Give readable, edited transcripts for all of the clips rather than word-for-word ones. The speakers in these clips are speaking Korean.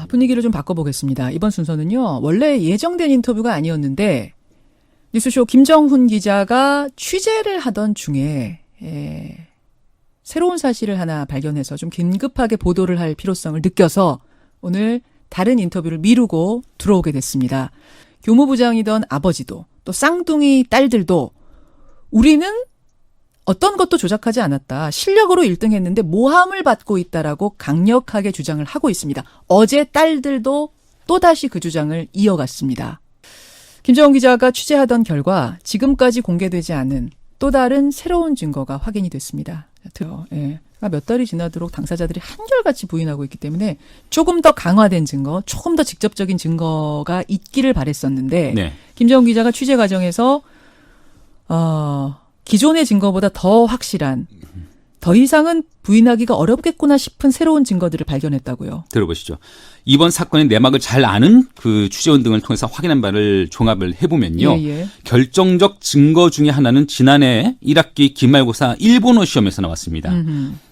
분위기를 좀 바꿔보겠습니다. 이번 순서는요. 원래 예정된 인터뷰가 아니었는데 뉴스쇼 김정훈 기자가 취재를 하던 중에 새로운 사실을 하나 발견해서 좀 긴급하게 보도를 할 필요성을 느껴서 오늘 다른 인터뷰를 미루고 들어오게 됐습니다. 교무부장이던 아버지도 또 쌍둥이 딸들도 우리는 어떤 것도 조작하지 않았다. 실력으로 1등 했는데 모함을 받고 있다라고 강력하게 주장을 하고 있습니다. 어제 딸들도 또다시 그 주장을 이어갔습니다. 김정훈 기자가 취재하던 결과 지금까지 공개되지 않은 또 다른 새로운 증거가 확인이 됐습니다. 몇 달이 지나도록 당사자들이 한결같이 부인하고 있기 때문에 조금 더 강화된 증거, 조금 더 직접적인 증거가 있기를 바랬었는데 네. 김정훈 기자가 취재 과정에서 기존의 증거보다 더 확실한, 더 이상은 부인하기가 어렵겠구나 싶은 새로운 증거들을 발견했다고요. 들어보시죠. 이번 사건의 내막을 잘 아는 그 취재원 등을 통해서 확인한 바를 종합을 해보면요. 결정적 증거 중에 하나는 지난해 1학기 기말고사 일본어 시험에서 나왔습니다.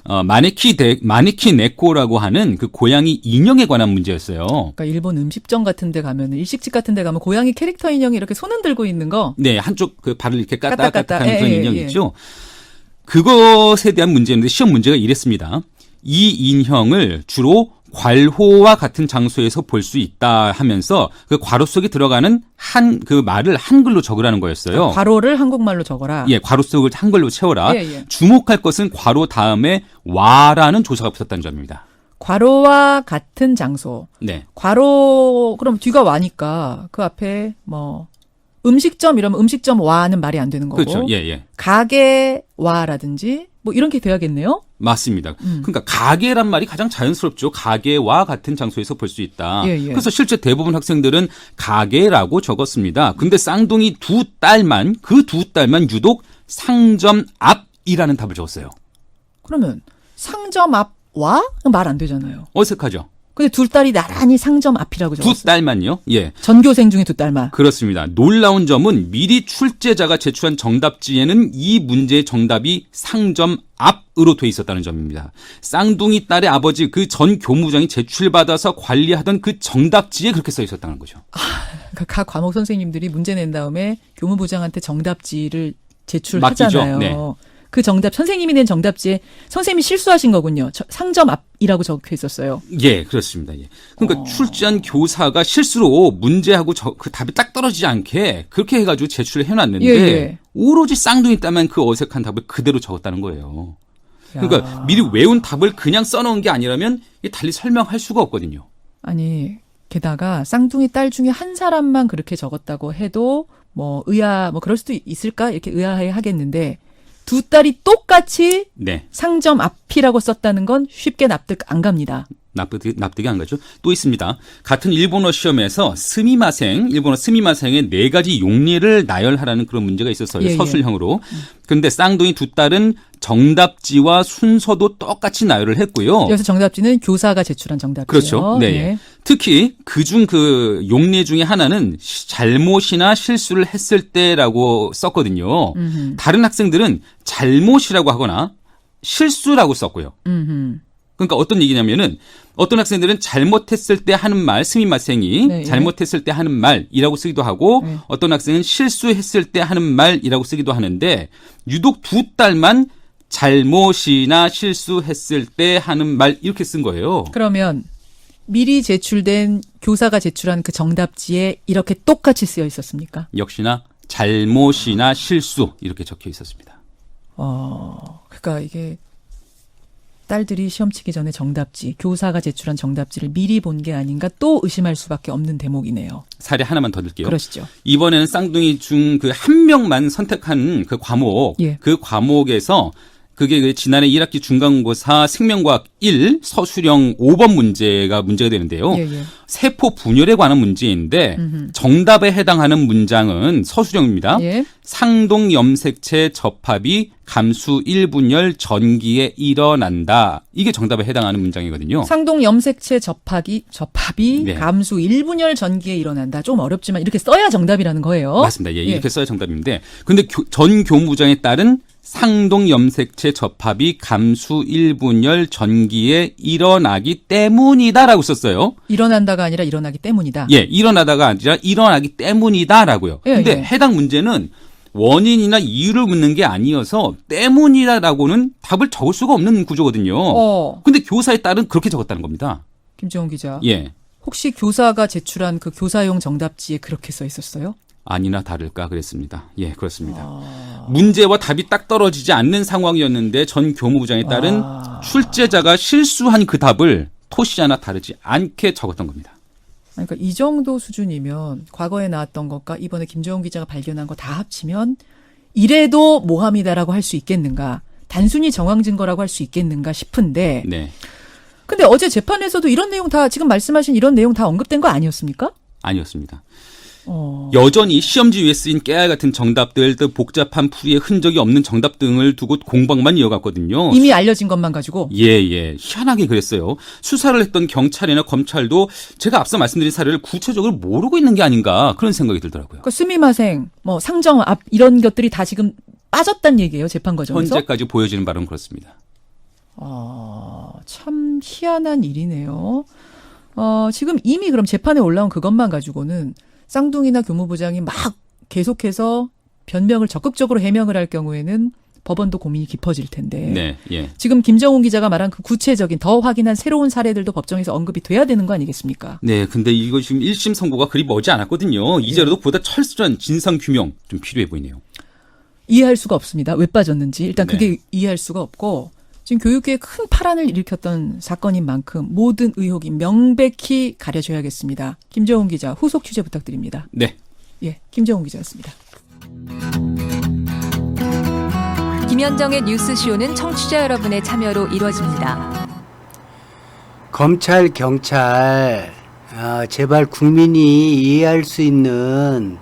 마네키 네코라고 하는 그 고양이 인형에 관한 문제였어요. 그러니까 일본 음식점 같은 데 가면, 일식집 같은 데 가면 고양이 캐릭터 인형이 이렇게 손 흔들고 있는 거. 네, 한쪽 그 발을 이렇게 까딱까딱하는 그런 인형이 있죠. 그것에 대한 문제였는데 시험 문제가 이랬습니다. 이 인형을 주로 괄호와 같은 장소에서 볼 수 있다 하면서 그 괄호 속에 들어가는 그 말을 한글로 적으라는 거였어요. 괄호를 한국말로 적어라. 예, 괄호 속을 한글로 채워라. 주목할 것은 괄호 다음에 와라는 조사가 붙었다는 점입니다. 괄호와 같은 장소. 네. 괄호 그럼 뒤가 와니까 그 앞에 뭐 음식점 이러면 음식점 와는 말이 안 되는 거고. 그렇죠. 예. 가게 와라든지 뭐 이렇게 돼야겠네요. 맞습니다. 그러니까 가게란 말이 가장 자연스럽죠. 가게와 같은 장소에서 볼 수 있다. 그래서 실제 대부분 학생들은 가게라고 적었습니다. 근데 쌍둥이 두 딸만 유독 상점 앞이라는 답을 적었어요. 그러면 상점 앞와? 말 안 되잖아요. 어색하죠. 근데 두 딸이 나란히 상점 앞이라고 적었어요. 두 딸만요? 예. 전교생 중에 두 딸만. 그렇습니다. 놀라운 점은 미리 출제자가 제출한 정답지에는 이 문제의 정답이 상점 앞으로 돼 있었다는 점입니다. 쌍둥이 딸의 아버지 그 전 교무장이 제출받아서 관리하던 그 정답지에 그렇게 써 있었다는 거죠. 그러니까 각 과목 선생님들이 문제 낸 다음에 교무부장한테 정답지를 제출하잖아요. 네. 그 정답, 선생님이 낸 정답지에 선생님이 실수하신 거군요. 상점 앞이라고 적혀 있었어요. 예, 그렇습니다. 예. 그러니까 출제한 교사가 실수로 문제하고 그 답이 딱 떨어지지 않게 그렇게 해가지고 제출을 해놨는데 오로지 쌍둥이 딸만 그 어색한 답을 그대로 적었다는 거예요. 그러니까 미리 외운 답을 그냥 써놓은 게 아니라면 달리 설명할 수가 없거든요. 아니, 게다가 쌍둥이 딸 중에 한 사람만 그렇게 적었다고 해도 뭐 그럴 수도 있을까? 이렇게 의아해 하겠는데 두 딸이 똑같이 상점 앞이라고 썼다는 건 쉽게 납득 안 갑니다. 납득이 안 가죠. 또 있습니다. 같은 일본어 시험에서 일본어 스미마생의 4가지 용례를 나열하라는 그런 문제가 있었어요. 서술형으로. 그런데 쌍둥이 두 딸은 정답지와 순서도 똑같이 나열을 했고요. 여기서 정답지는 교사가 제출한 정답지요. 그렇죠. 네. 특히 그중 그 용례 중에 하나는 잘못이나 실수를 했을 때라고 썼거든요. 다른 학생들은 잘못이라고 하거나 실수라고 썼고요. 그러니까 어떤 얘기냐면은 어떤 학생들은 잘못했을 때 하는 말, 스미마생이 잘못했을 때 하는 말이라고 쓰기도 하고 어떤 학생은 실수했을 때 하는 말이라고 쓰기도 하는데 유독 두 딸만 잘못이나 실수했을 때 하는 말 이렇게 쓴 거예요. 그러면 미리 제출된 교사가 제출한 그 정답지에 이렇게 똑같이 쓰여 있었습니까? 역시나 잘못이나 실수 이렇게 적혀 있었습니다. 그러니까 이게 딸들이 시험 치기 전에 정답지, 교사가 제출한 정답지를 미리 본 게 아닌가 또 의심할 수밖에 없는 대목이네요. 사례 하나만 더 들게요. 그러시죠. 이번에는 쌍둥이 중 그 한 명만 선택한 그 과목, 그 과목에서 그게 지난해 1학기 중간고사 생명과학 1 서술형 5번 문제가 되는데요. 세포 분열에 관한 문제인데 정답에 해당하는 문장은 서술형입니다. 상동 염색체 접합이 감수 1분열 전기에 일어난다. 이게 정답에 해당하는 문장이거든요. 상동 염색체 접합이 감수 1분열 전기에 일어난다. 좀 어렵지만 이렇게 써야 정답이라는 거예요. 맞습니다. 이렇게 써야 정답인데 근데 전 교무부장에 따른 상동 염색체 접합이 감수 1분열 전기에 일어나기 때문이다라고 썼어요. 일어난다가 아니라 일어나기 때문이다. 예, 일어나다가 아니라 일어나기 때문이다라고요. 예, 근데 예. 해당 문제는 원인이나 이유를 묻는 게 아니어서 때문이다라고는 답을 적을 수가 없는 구조거든요. 근데 교사의 딸은 그렇게 적었다는 겁니다. 김정훈 기자. 예. 혹시 교사가 제출한 그 교사용 정답지에 그렇게 써 있었어요? 아니나 다를까 그랬습니다. 예, 그렇습니다. 문제와 답이 딱 떨어지지 않는 상황이었는데 전 교무부장의 딸은 출제자가 실수한 그 답을 토시자나 다르지 않게 적었던 겁니다. 그러니까 이 정도 수준이면 과거에 나왔던 것과 이번에 김정훈 기자가 발견한 거 다 합치면 이래도 모함이다라고 할 수 있겠는가? 단순히 정황 증거라고 할 수 있겠는가 싶은데. 네. 근데 어제 재판에서도 이런 내용 다 지금 말씀하신 이런 내용 다 언급된 거 아니었습니까? 아니었습니다. 여전히 시험지 위에 쓰인 깨알 같은 정답들, 또 복잡한 풀이의 흔적이 없는 정답 등을 두고 공방만 이어갔거든요. 이미 알려진 것만 가지고? 예. 희한하게 그랬어요. 수사를 했던 경찰이나 검찰도 제가 앞서 말씀드린 사례를 구체적으로 모르고 있는 게 아닌가 그런 생각이 들더라고요. 그러니까 스미마생, 뭐 상정압 이런 것들이 다 지금 빠졌단 얘기예요. 재판 과정에서? 현재까지 보여지는 바는 그렇습니다. 참 희한한 일이네요. 지금 이미 그럼 재판에 올라온 그것만 가지고는 쌍둥이나 교무부장이 막 계속해서 변명을 적극적으로 해명을 할 경우에는 법원도 고민이 깊어질 텐데. 네, 예. 지금 김정훈 기자가 말한 그 구체적인 더 확인한 새로운 사례들도 법정에서 언급이 돼야 되는 거 아니겠습니까? 네, 근데 이거 지금 1심 선고가 그리 머지 않았거든요. 이제라도 보다 철저한 진상 규명 좀 필요해 보이네요. 이해할 수가 없습니다. 왜 빠졌는지. 일단 그게 네. 이해할 수가 없고 지금 교육계에 큰 파란을 일으켰던 사건인 만큼 모든 의혹이 명백히 가려져야겠습니다. 김정훈 기자 후속 취재 부탁드립니다. 네. 예, 김정훈 기자였습니다. 김현정의 뉴스쇼는 청취자 여러분의 참여로 이루어집니다. 검찰, 경찰, 제발 국민이 이해할 수 있는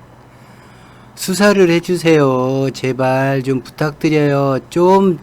수사를 해주세요. 제발 좀 부탁드려요. 좀.